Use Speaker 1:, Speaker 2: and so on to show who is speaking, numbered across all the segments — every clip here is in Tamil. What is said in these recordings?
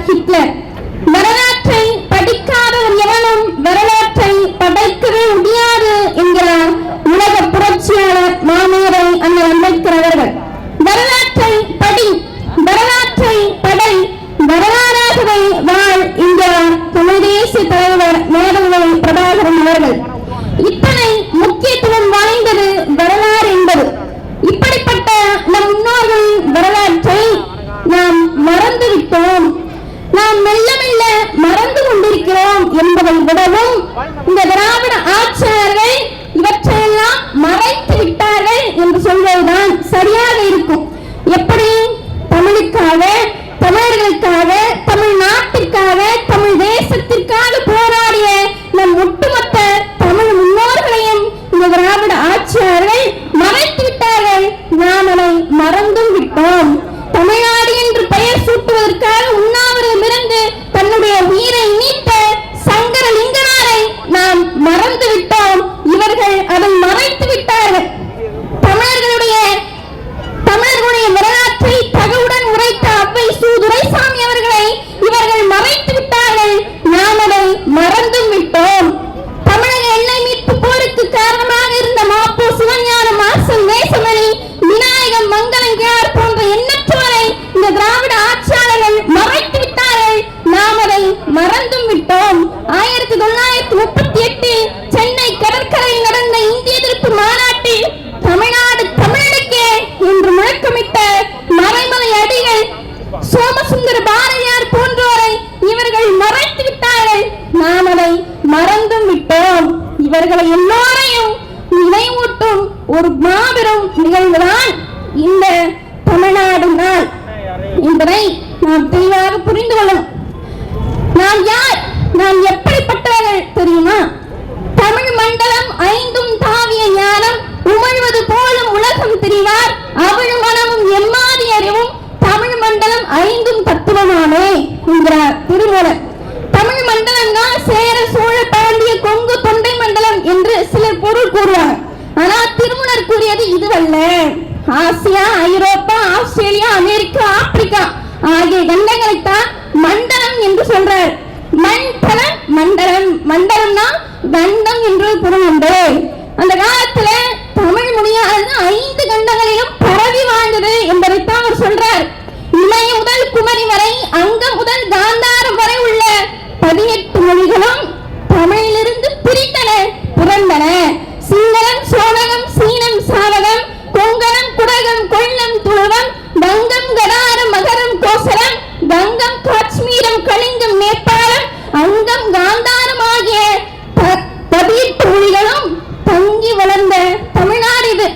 Speaker 1: என்றார் ஹிட்லர். வரலாற்றை படிக்காதவர் எவனும் வரலாற்றை படைக்கவே முடியாது என்கிறார் உலக புரட்சியாளர் மாமேதை அண்ணல் அம்பேத்கர் அவர்கள். வரலாற்றை படி, வரலாற்றை படை, வரலாறாகவே வாழ் என்கிறார் தமிழ் தேசிய தலைவர் மேதகுவை பிரபாகரன் அவர்கள். இத்தனை முக்கியத்துவம் வாய்ந்தது வரலாறு என்பது. இப்படிப்பட்ட நம் முன்னோர்களின் வரலாற்றை நாம் மறந்துவிட்டோம், நாம் மெல்ல மெல்ல மறந்து கொண்டிருக்கிறோம் என்பதை விடவும் இந்த திராவிட ஆட்சியாளர்கள் இவற்றையெல்லாம் மறைத்து விட்டார்கள் என்று சொல்வதுதான் சரியாக இருக்கும். எப்படி தமிழுக்காக, தமிழர்களுக்காக, தமிழ்நாட்டிற்காக, தமிழ் தேசத்திற்காக போராடிய நம் ஒட்டுமொத்த தமிழ் முன்னோர்களையும் இந்த திராவிட ஆட்சியாளர்கள் மறைத்து விட்டார்கள், நாம் அதை மறந்தும் விட்டோம். தமிழ்நாடு என்று பெயர் சூட்டுவதற்காக உண்ணாவிரதமிருந்து தன்னுடைய உயிரை நீத்த சங்கரலிங்கனாரை நாம் மறந்து விட்டோம். இவர்கள் அதை மறைத்து விட்டார்கள். தமிழர்களுடைய வரலாற்றை தகவுடன் உரைத்த அவ்வை சு. துரைசாமி அவர்களை இவர்கள் மறைத்து விட்டார்கள், நாம் அதை மறந்தும் விட்டோம். தமிழக எல்லை மீட்பு போருக்கு காரணமாக இருந்த மாப்போ சிவஞானம், மார்சல் நேசமணி, விநாயகம், மங்களங்கியார் போன்ற எண்ணற்றோரை இந்த திராவிட ஆட்சியாளர்கள் மறைத்து விட்டார்கள், நாம் அதை மறந்தும் விட்டோம். 1938 சென்னை கடற்கரையில் நடந்த இந்திய எதிர்ப்பு மாநாட்டில் தமிழ்நாடு தமிழுக்கே என்று முழக்கமிட்ட மறைமலை அடிகள், சோமசுந்தர பாரதியார் போன்றோரை இவர்கள் மறைத்து விட்டார்கள், நாம் அதை மறந்தும் விட்டோம். இவர்களை எல்லோரையும் நினைவூட்டும் ஒரு மாபெரும் நிகழ்வுதான் இந்த தமிழ்நாடு நாள் என்பதை நாம் தெளிவாக புரிந்து கொள்ளணும். நாம் யார், நாம் எப்படிப்பட்டவர்கள் தெரியுமா? தமிழ் மண்டலம் ஐந்தும் தாவிய ஞானம் உமிழ்வது போலும் உலகம் தெரிவார், அவள் மனமும் எம்மாதி அறிவும் தமிழ் மண்டலம் ஐந்தும் தத்துவமானே என்கிறார் திருமூலர். தமிழ் மண்டலம்னா சேர, சோழ, பாண்டிய, கொங்கு, தொண்டை மண்டலம் என்று சிலர் பொருள் கூறுவாங்க. ஆனால் திருமூலர் கூறியது இதுவல்ல. ஆசியா, ஐரோப்பா, ஆஸ்திரேலியா, அமெரிக்கா, ஆப்பிரிக்கா ஆகிய கண்டங்களைத்தான் மண்டலம் என்று சொல்றார். மண்டலம், மண்டலம், மண்டலம்னா கண்டம் என்று பொருள் உண்டு. அந்த காலத்துல தமிழ் மொழியானது 5 கண்டங்களிலும் பரவி வாழ்ந்தது என்பதைத்தான் அவர் சொல்றார். இமய முதல் குமரி வரை, அங்கம் முதல் காந்தாரம் வரை உள்ள 18 மொழிகளும் தமிழிலிருந்து பிரித்தன, புரண்டன. சிங்களம், சோழகம், சீனம், சாவகம், கொங்கணம், குடகம், கொல்லம், துளுவம், வங்கம், கடாரம், மகரம், கோசலம், கங்கம், காஷ்மீரம், கலிங்கம், நேபாளம், அங்கம், காந்தாரம் ஆகிய 18 மொழிகளும் தங்கி வளர்ந்த தமிழ்நாடு இது.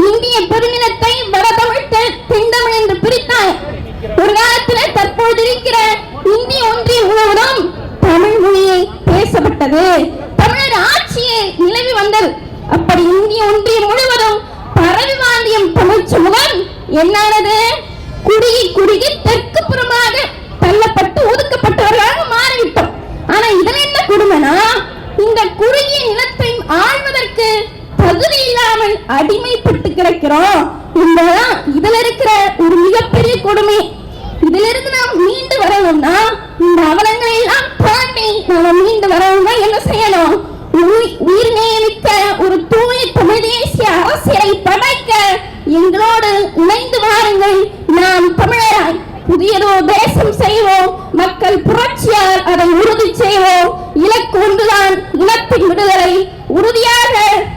Speaker 1: இந்திய பெருநிலத்தை வடதமிழ், தென்தமிழ் என்று பிரித்தார். ஒரு காலத்தில் தற்போது இருக்கிற இந்திய ஒன்றியம் முழுவதும் தமிழ் மொழியை பேசப்பட்டது, தமிழர் ஆட்சியை நிலவி வந்தது. அப்படி இந்திய ஒன்றியம் முழுவதும் பரவி வாழ்ந்த தமிழ் சமூகம் என்னானது? குறுகி குறுகி தெற்கு புறமாக தள்ளப்பட்டு ஒதுக்கப்பட்டவர்களாக மாறிவிட்டோம். ஆனா இதில் என்ன கொடுமைனா, இந்த குறுகிய நிலத்தை ஆழ்வதற்கு தகுதி இல்லாமல் அடிமைப்பட்டு கிடக்கிறோம் என்பதுதான் இதுல இருக்கிற ஒரு மிகப்பெரிய கொடுமை. இதிலிருந்து நாம் மீண்டு வரணும்னா, இந்த அவலங்களை எல்லாம் தாண்டி நாம் மீண்டு வரணும்னா என்ன செய்யணும்? உயிர் நியமிக்க ஒரு தூய தமிழ் தேசிய அரசியலை படைக்க எங்களோடு இணைந்து வாருங்கள். நாம் தமிழராய் புதியதோர் தேசம் செய்வோம், மக்கள் புரட்சியால் அதை உறுதி செய்வோம். இலக்கு ஒன்றுதான், இனத்தின் விடுதலை. உறுதியாக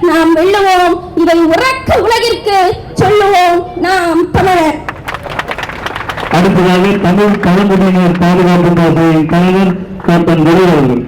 Speaker 1: நாம் வெல்லுவோம். இதை உறக்க உலகிற்கு சொல்லுவோம், நாம் தமிழர்.
Speaker 2: அடுத்ததாக தமிழ் பழங்குடியினர் பாதுகாப்பு தலைவர் கேப்டன் ரவி அவர்கள்.